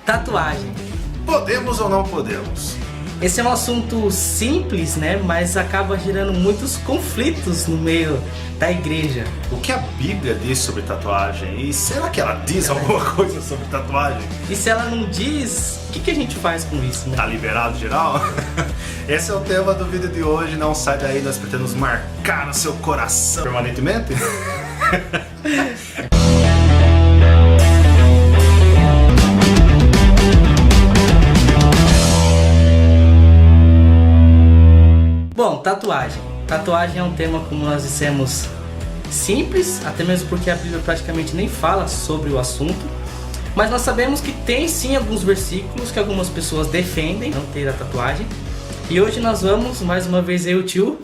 Tatuagem. Podemos ou não podemos? Esse é um assunto simples, né? Mas acaba gerando muitos conflitos no meio da igreja. O que a Bíblia diz sobre tatuagem? E será que ela diz alguma coisa sobre tatuagem? E se ela não diz, o que a gente faz com isso, né? Tá liberado geral? Esse é o tema do vídeo de hoje. Não sai daí, nós pretendemos marcar no seu coração permanentemente. Bom, tatuagem. Tatuagem é um tema, como nós dissemos, simples, até mesmo porque a Bíblia praticamente nem fala sobre o assunto. Mas nós sabemos que tem sim alguns versículos que algumas pessoas defendem não ter a tatuagem. E hoje nós vamos, mais uma vez eu e o tio,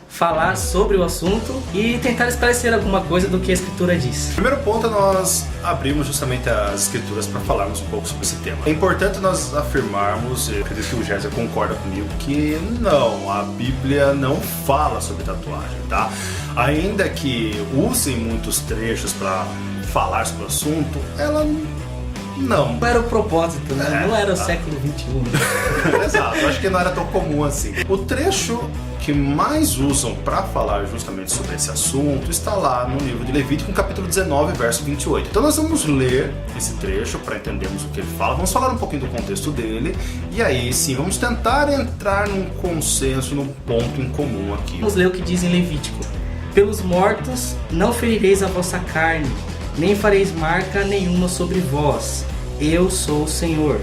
falar sobre o assunto e tentar esclarecer alguma coisa do que a Escritura diz. Primeiro ponto, nós abrimos justamente as Escrituras para falarmos um pouco sobre esse tema. É importante nós afirmarmos, eu acredito que o Jéssica concorda comigo, que não, a Bíblia não fala sobre tatuagem, tá? Ainda que usem muitos trechos para falar sobre o assunto, ela não Não era o propósito, né? Não era o século XXI. Exato, acho que não era tão comum assim. O trecho que mais usam para falar justamente sobre esse assunto está lá no livro de Levítico, no capítulo 19, verso 28. Então nós vamos ler esse trecho para entendermos o que ele fala, vamos falar um pouquinho do contexto dele e aí sim vamos tentar entrar num consenso, num ponto em comum aqui. Vamos ler o que diz em Levítico. Pelos mortos não ferireis a vossa carne, nem fareis marca nenhuma sobre vós. Eu sou o Senhor.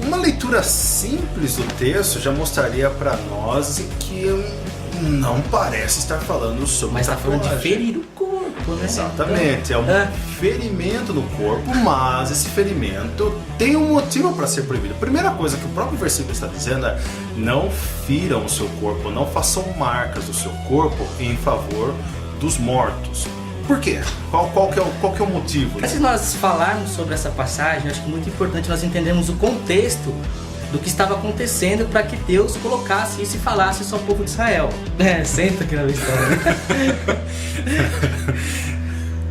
Uma leitura simples do texto já mostraria para nós que não parece estar falando sobre Mas está tatuagem. falando de ferir o corpo, né? Exatamente, é um ferimento no corpo, mas esse ferimento tem um motivo para ser proibido. A primeira coisa que o próprio versículo está dizendo é: não firam o seu corpo, não façam marcas do seu corpo em favor dos mortos. Por quê? Qual que é o motivo? Antes de nós falarmos sobre essa passagem, acho que é muito importante nós entendermos o contexto do que estava acontecendo para que Deus colocasse isso e falasse isso ao povo de Israel. Senta aqui na história.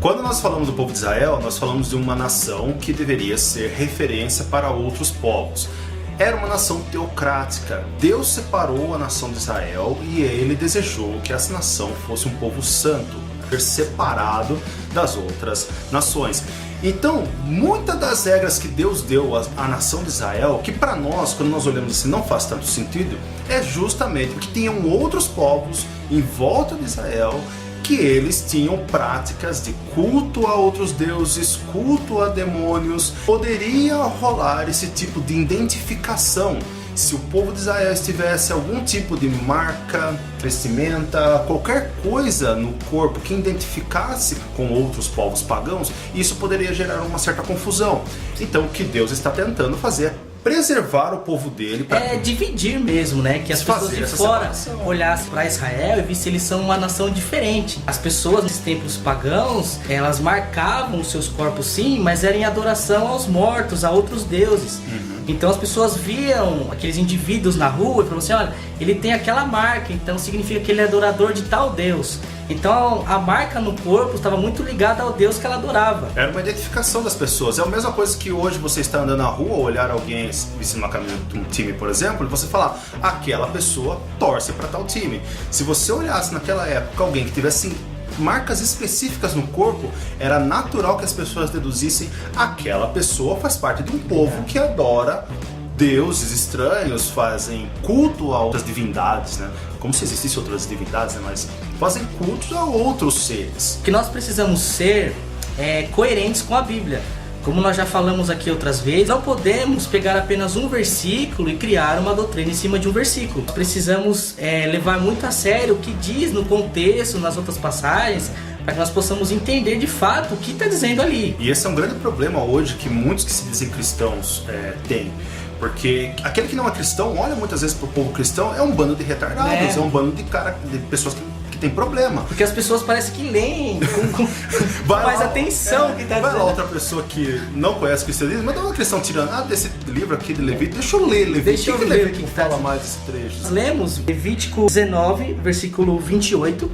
Quando nós falamos do povo de Israel, nós falamos de uma nação que deveria ser referência para outros povos. Era uma nação teocrática. Deus separou a nação de Israel e ele desejou que essa nação fosse um povo santo, separado das outras nações. Então, muitas das regras que Deus deu à nação de Israel, que para nós, quando nós olhamos assim, não faz tanto sentido, é justamente porque tinham outros povos em volta de Israel que eles tinham práticas de culto a outros deuses, culto a demônios. Poderia rolar esse tipo de identificação se o povo de Israel tivesse algum tipo de marca, vestimenta, qualquer coisa no corpo que identificasse com outros povos pagãos, isso poderia gerar uma certa confusão. Então o que Deus está tentando fazer é preservar o povo dele para dividir mesmo, né? Que as pessoas de fora olhassem para Israel e vissem eles são uma nação diferente. As pessoas nesses templos pagãos, elas marcavam os seus corpos sim, mas era em adoração aos mortos, a outros deuses. Então as pessoas viam aqueles indivíduos na rua e falavam assim: olha, ele tem aquela marca, então significa que ele é adorador de tal Deus. Então a marca no corpo estava muito ligada ao Deus que ela adorava. Era uma identificação das pessoas. É a mesma coisa que hoje você está andando na rua, olhar alguém vestindo uma camisa de um time, por exemplo, e você falar: aquela pessoa torce para tal time. Se você olhasse naquela época alguém que tivesse marcas específicas no corpo, era natural que as pessoas deduzissem: aquela pessoa faz parte de um povo que adora deuses estranhos, fazem culto a outras divindades, né? Como se existissem outras divindades, né? Mas fazem culto a outros seres. O que nós precisamos ser coerentes com a Bíblia. Como nós já falamos aqui outras vezes, não podemos pegar apenas um versículo e criar uma doutrina em cima de um versículo. Nós precisamos levar muito a sério o que diz no contexto, nas outras passagens, para que nós possamos entender de fato o que está dizendo ali. E esse é um grande problema hoje que muitos que se dizem cristãos têm. Porque aquele que não é cristão olha muitas vezes para o povo cristão, é um bando de retardados, é um bando de pessoas que tem problema. Porque as pessoas parecem que leem com mais atenção. Que tá vai lá outra pessoa que não conhece o cristianismo, mas dá uma questão tirando desse livro aqui de Levítico, deixa eu ler Levítico. Deixa eu ver o que fala mais desse trecho. Nós lemos Levítico 19, versículo 28,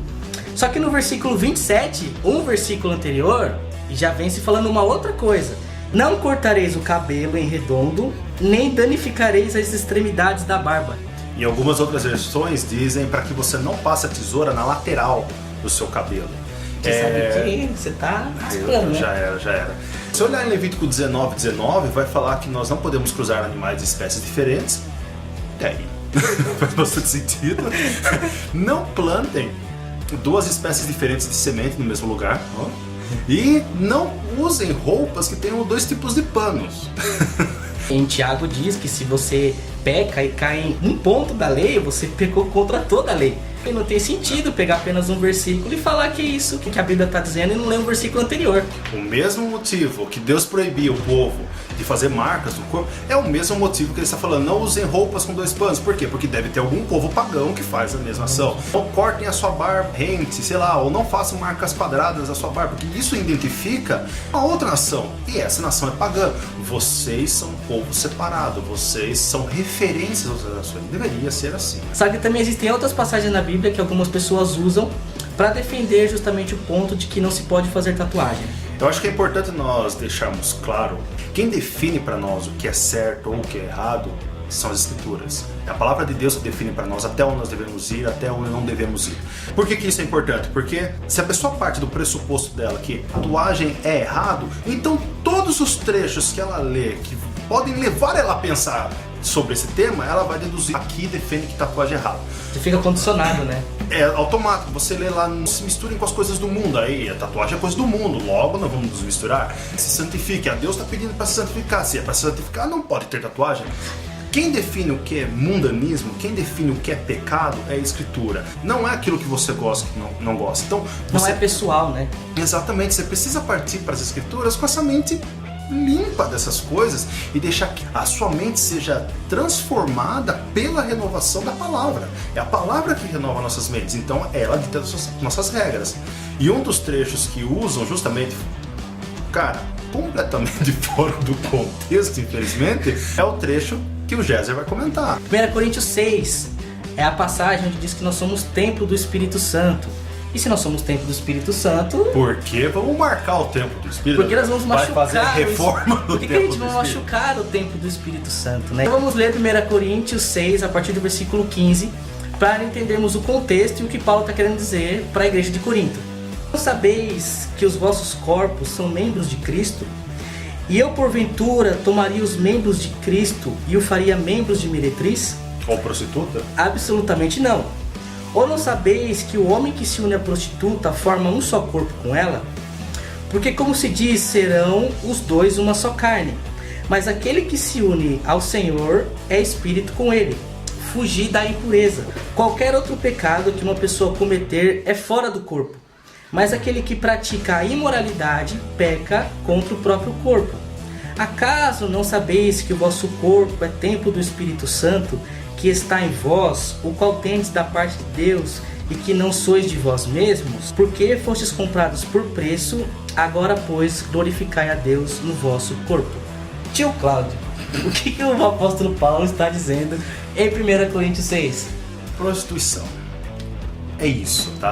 só que no versículo 27, um versículo anterior, já vem se falando uma outra coisa. Não cortareis o cabelo em redondo, nem danificareis as extremidades da barba. Em algumas outras versões dizem para que você não passe a tesoura na lateral do seu cabelo. Você sabe que você tá raspando, né? Já era. Se olhar em Levítico 19, vai falar que nós não podemos cruzar animais de espécies diferentes. Faz bastante sentido. Não plantem duas espécies diferentes de semente no mesmo lugar. E não usem roupas que tenham 2 tipos de panos. Em Tiago diz que se você peca e cai em um ponto da lei, você pecou contra toda a lei. E não tem sentido pegar apenas um versículo e falar que é isso que a Bíblia está dizendo e não ler um versículo anterior. O mesmo motivo que Deus proibia o povo de fazer marcas no corpo é o mesmo motivo que ele está falando, não usem roupas com 2 panos. Por quê? Porque deve ter algum povo pagão que faz a mesma ação. Ou cortem a sua barba rente, sei lá, ou não façam marcas quadradas na sua barba, porque isso identifica a outra nação. E essa nação é pagã. Vocês são um povo separado, vocês são referências às outras nações. Deveria ser assim. Sabe que também existem outras passagens na Bíblia que algumas pessoas usam para defender justamente o ponto de que não se pode fazer tatuagem. Eu acho que é importante nós deixarmos claro, quem define para nós o que é certo ou o que é errado são as Escrituras. É a palavra de Deus que define para nós até onde nós devemos ir, até onde não devemos ir. Por que isso é importante? Porque se a pessoa parte do pressuposto dela que tatuagem é errado, então todos os trechos que ela lê que podem levar ela a pensar sobre esse tema, ela vai deduzir aqui defende que tatuagem é errado. Você fica condicionado, né? É automático, você lê lá, não se misturem com as coisas do mundo, aí a tatuagem é coisa do mundo, logo não vamos nos misturar. Se santifique, a Deus está pedindo para se santificar, se é para se santificar não pode ter tatuagem. Quem define o que é mundanismo, quem define o que é pecado é a Escritura. Não é aquilo que você gosta, que não gosta. Então, não é pessoal, né? Exatamente, você precisa partir para as Escrituras com essa mente limpa dessas coisas e deixar que a sua mente seja transformada pela renovação da palavra. É a palavra que renova nossas mentes, então ela dita as nossas regras. E um dos trechos que usam justamente, cara, completamente fora do contexto, infelizmente, é o trecho que o Géser vai comentar. 1 Coríntios 6 é a passagem onde diz que nós somos templo do Espírito Santo. E se nós somos templo do Espírito Santo... Por que vamos marcar o templo do Espírito? Porque nós vamos machucar... Vai fazer a reforma do templo do Espírito. Por que a gente vai machucar o templo do Espírito Santo, né? Então vamos ler 1 Coríntios 6, a partir do versículo 15, para entendermos o contexto e o que Paulo está querendo dizer para a igreja de Corinto. Não sabeis que os vossos corpos são membros de Cristo? E eu, porventura, tomaria os membros de Cristo e o faria membros de meretriz? Ou prostituta? Absolutamente não. Ou não sabeis que o homem que se une à prostituta forma um só corpo com ela? Porque como se diz, serão os dois uma só carne. Mas aquele que se une ao Senhor é espírito com ele. Fugir da impureza. Qualquer outro pecado que uma pessoa cometer é fora do corpo. Mas aquele que pratica a imoralidade peca contra o próprio corpo. Acaso não sabeis que o vosso corpo é templo do Espírito Santo, que está em vós, o qual tendes da parte de Deus, e que não sois de vós mesmos? Porque fostes comprados por preço, agora pois glorificai a Deus no vosso corpo. Tio Cláudio, o que o apóstolo Paulo está dizendo em 1 Coríntios 6? Prostituição. É isso, tá?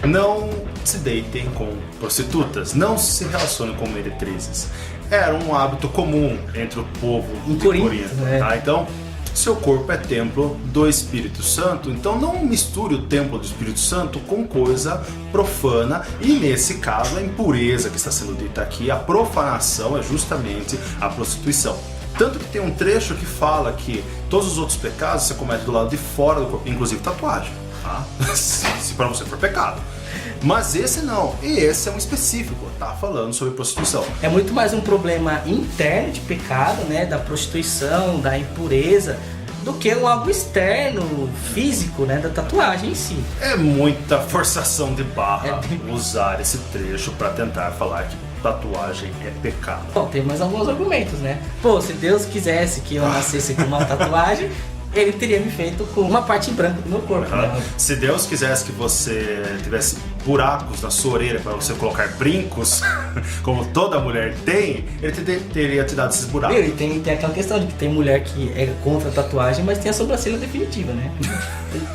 Não se deitem com prostitutas, não se relacionem com meretrizes. Era um hábito comum entre o povo de Corinto, né? Tá? Então, seu corpo é templo do Espírito Santo, então não misture o templo do Espírito Santo com coisa profana, e nesse caso a impureza que está sendo dita aqui, a profanação é justamente a prostituição. Tanto que tem um trecho que fala que todos os outros pecados você comete do lado de fora do corpo, inclusive tatuagem, tá? Se para você for pecado. Mas esse não, e esse é um específico, tá falando sobre prostituição. É muito mais um problema interno de pecado, né, da prostituição, da impureza, do que algo externo, físico, né, da tatuagem em si. É muita forçação de barra usar esse trecho para tentar falar que tatuagem é pecado. Bom, tem mais alguns argumentos, né? Pô, se Deus quisesse que eu nascesse com uma tatuagem, ele teria me feito com uma parte branca do meu corpo. Né? Se Deus quisesse que você tivesse buracos na sua orelha para você colocar brincos, como toda mulher tem, ele teria te dado esses buracos. E tem aquela questão de que tem mulher que é contra a tatuagem, mas tem a sobrancelha definitiva, né?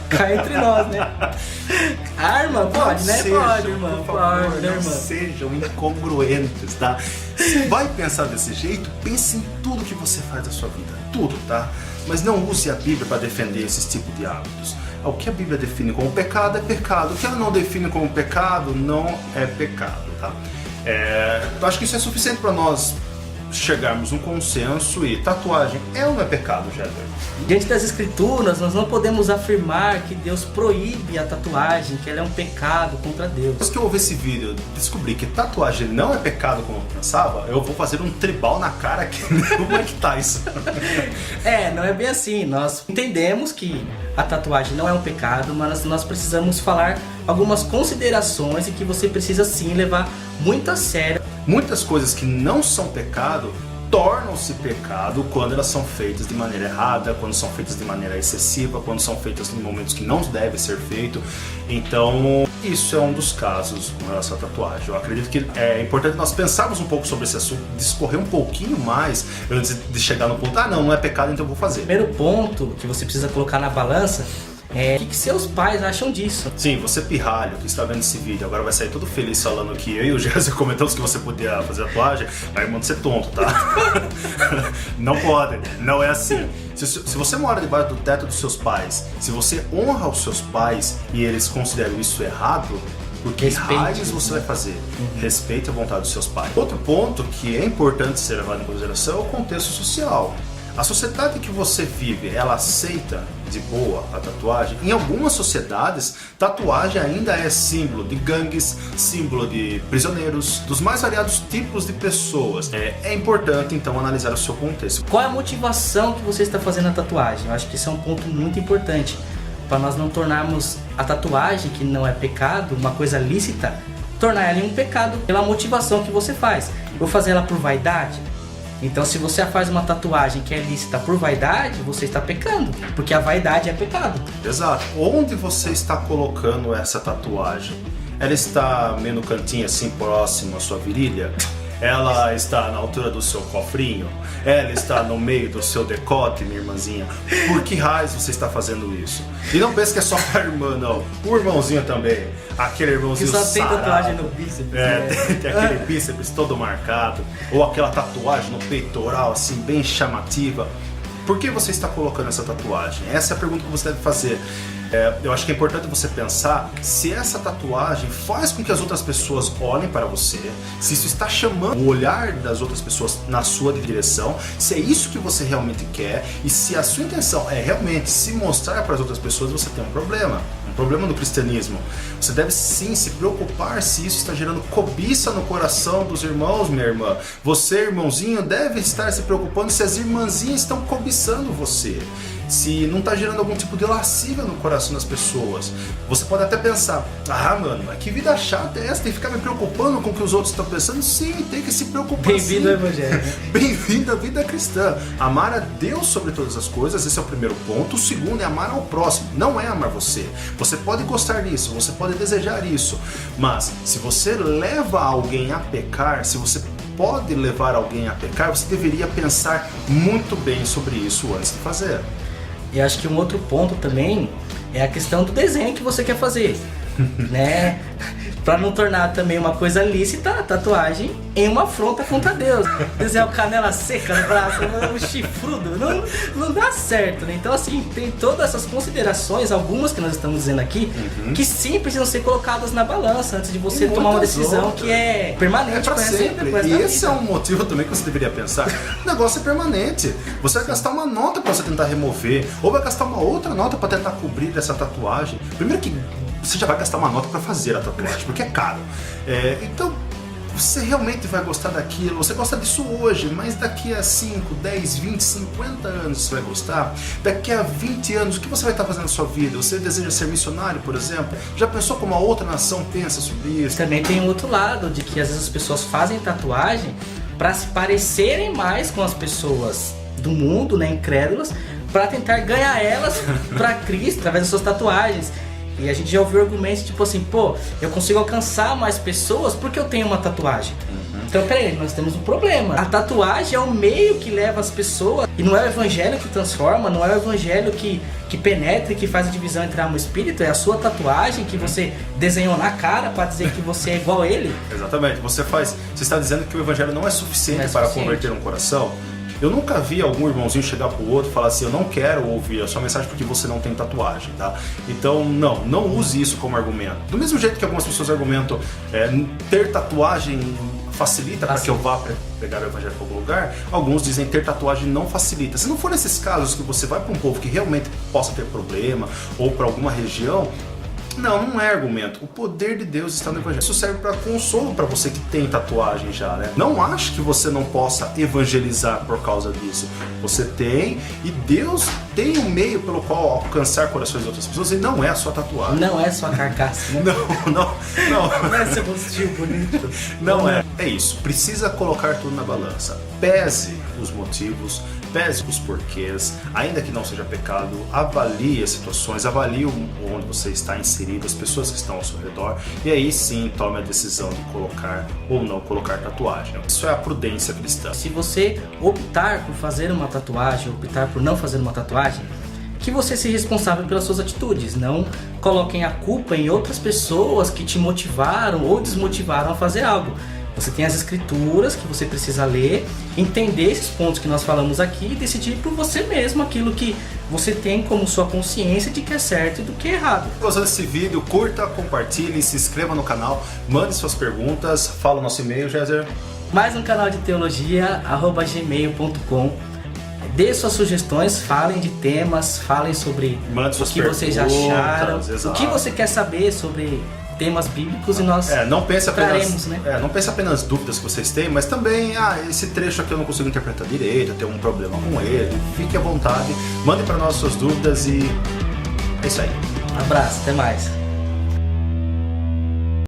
Cai entre nós, né? A irmã pode, né? Pode, irmã. Pode, né, irmã? Não sejam incongruentes, tá? Se vai pensar desse jeito, pense em tudo que você faz da sua vida. Tudo, tá? Mas não use a Bíblia para defender esses tipos de hábitos. O que a Bíblia define como pecado é pecado. O que ela não define como pecado não é pecado, tá? Eu acho que isso é suficiente para nós chegarmos a um consenso. E tatuagem é ou não é pecado, Jeder? Diante das escrituras, nós não podemos afirmar que Deus proíbe a tatuagem, que ela é um pecado contra Deus. Depois que eu ouvi esse vídeo e descobri que tatuagem não é pecado como eu pensava, eu vou fazer um tribal na cara aqui no Mike Tyson. Não é bem assim. Nós entendemos que a tatuagem não é um pecado, mas nós precisamos falar algumas considerações e que você precisa sim levar muito a sério. Muitas coisas que não são pecado tornam-se pecado quando elas são feitas de maneira errada, quando são feitas de maneira excessiva, quando são feitas em momentos que não deve ser feito. Então, isso é um dos casos com relação à tatuagem. Eu acredito que é importante nós pensarmos um pouco sobre esse assunto, discorrer um pouquinho mais antes de chegar no ponto, não é pecado, então eu vou fazer. Primeiro ponto que você precisa colocar na balança o que seus pais acham disso? Sim, você pirralho que está vendo esse vídeo, agora vai sair todo feliz falando que eu e o Jéssica comentamos que você podia fazer tatuagem, vai manda ser tonto, tá? Não pode, não é assim. Se você mora debaixo do teto dos seus pais, se você honra os seus pais e eles consideram isso errado, por que raios você vai fazer? Respeite a vontade dos seus pais. Outro ponto que é importante ser levado em consideração é o contexto social. A sociedade que você vive, ela aceita de boa a tatuagem? Em algumas sociedades, tatuagem ainda é símbolo de gangues, símbolo de prisioneiros, dos mais variados tipos de pessoas. É importante, então, analisar o seu contexto. Qual é a motivação que você está fazendo a tatuagem? Eu acho que isso é um ponto muito importante, para nós não tornarmos a tatuagem, que não é pecado, uma coisa lícita, tornar ela um pecado pela motivação que você faz. Vou fazer ela por vaidade? Então, se você faz uma tatuagem que é lícita por vaidade, você está pecando, porque a vaidade é pecado. Exato. Onde você está colocando essa tatuagem? Ela está meio no cantinho assim, próximo à sua virilha? Ela está na altura do seu cofrinho? Ela está no meio do seu decote, minha irmãzinha? Por que raios você está fazendo isso? E não pense que é só a irmã, não. O irmãozinho também. Aquele irmãozinho que só sarado. tem tatuagem no bíceps. Tem aquele bíceps todo marcado. Ou aquela tatuagem no peitoral, assim, bem chamativa. Por que você está colocando essa tatuagem? Essa é a pergunta que você deve fazer. Eu acho que é importante você pensar se essa tatuagem faz com que as outras pessoas olhem para você, se isso está chamando o olhar das outras pessoas na sua direção, se é isso que você realmente quer, e se a sua intenção é realmente se mostrar para as outras pessoas, você tem um problema no cristianismo. Você deve sim se preocupar se isso está gerando cobiça no coração dos irmãos, minha irmã. Você, irmãozinho, deve estar se preocupando se as irmãzinhas estão cobiçando você, se não está gerando algum tipo de lascívia no coração das pessoas. Você pode até pensar, mano, mas que vida chata é essa? Tem que ficar me preocupando com o que os outros estão pensando? Sim, tem que se preocupar. Bem-vindo ao Evangelho. Bem-vindo à vida cristã. Amar a Deus sobre todas as coisas, esse é o primeiro ponto. O segundo é amar ao próximo, não é amar você. Você pode gostar disso, você pode desejar isso, mas se você leva alguém a pecar, se você pode levar alguém a pecar, você deveria pensar muito bem sobre isso antes de fazer. E acho que um outro ponto também é a questão do desenho que você quer fazer, né? Para não tornar também uma coisa lícita a tatuagem em uma afronta contra Deus. Desenhar o canela seca no braço, um chifrudo, não dá certo, né? Então, assim, tem todas essas considerações, algumas que nós estamos dizendo aqui, que sim precisam ser colocadas na balança antes de você tomar uma decisão que é permanente. É pra sempre. E esse é um motivo também que você deveria pensar. O negócio é permanente. Você vai gastar uma nota para você tentar remover, ou vai gastar uma outra nota para tentar cobrir essa tatuagem. Primeiro que você já vai gastar uma nota para fazer a tatuagem, porque é caro. Então, você realmente vai gostar daquilo, você gosta disso hoje, mas daqui a 5, 10, 20, 50 anos você vai gostar. Daqui a 20 anos, o que você vai estar fazendo na sua vida? Você deseja ser missionário, por exemplo? Já pensou como a outra nação pensa sobre isso? Também tem um outro lado, de que às vezes as pessoas fazem tatuagem para se parecerem mais com as pessoas do mundo, né, incrédulas, para tentar ganhar elas para Cristo através das suas tatuagens. E a gente já ouviu argumentos tipo assim, pô, eu consigo alcançar mais pessoas porque eu tenho uma tatuagem. Então, peraí, nós temos um problema. A tatuagem é o meio que leva as pessoas, e não é o evangelho que transforma, não é o evangelho que penetra e que faz a divisão entre alma e espírito, é a sua tatuagem que você desenhou na cara para dizer que você é igual a ele. Exatamente. Você está dizendo que o evangelho não é suficiente para converter um coração? Eu nunca vi algum irmãozinho chegar pro outro e falar assim, eu não quero ouvir a sua mensagem porque você não tem tatuagem, tá? Então, não use isso como argumento. Do mesmo jeito que algumas pessoas argumentam, ter tatuagem facilita para que eu vá pegar o evangelho para algum lugar, alguns dizem ter tatuagem não facilita. Se não for nesses casos que você vai para um povo que realmente possa ter problema, ou para alguma região, não é argumento. O poder de Deus está no evangelho. Isso serve para consolo para você que tem tatuagem já, né? Não ache que você não possa evangelizar por causa disso. Você tem, e Deus tem um meio pelo qual alcançar corações de outras pessoas, e não é a sua tatuagem. Não é sua carcaça. Né? Não é seu rostinho bonito. Não é. É isso. Precisa colocar tudo na balança. Pese os motivos, pese os porquês, ainda que não seja pecado, avalie as situações, avalie onde você está inserido, as pessoas que estão ao seu redor, e aí sim tome a decisão de colocar ou não colocar tatuagem. Isso é a prudência cristã. Se você optar por fazer uma tatuagem, optar por não fazer uma tatuagem, que você seja responsável pelas suas atitudes. Não coloquem a culpa em outras pessoas que te motivaram ou desmotivaram a fazer algo. Você tem as escrituras que você precisa ler, entender esses pontos que nós falamos aqui e decidir por você mesmo aquilo que você tem como sua consciência de que é certo e do que é errado. Se gostou desse vídeo, curta, compartilhe, se inscreva no canal, mande suas perguntas, fala o nosso e-mail, Géser. Mais um canal de teologia, @gmail.com. Dê suas sugestões, falem de temas, falem sobre o que vocês acharam, o que você quer saber sobre temas bíblicos, e nós não pense traremos, né? Não pense apenas dúvidas que vocês têm, mas também, esse trecho aqui eu não consigo interpretar direito, eu tenho um problema com ele. Fique à vontade, mande para nós suas dúvidas e é isso aí. Um abraço, até mais.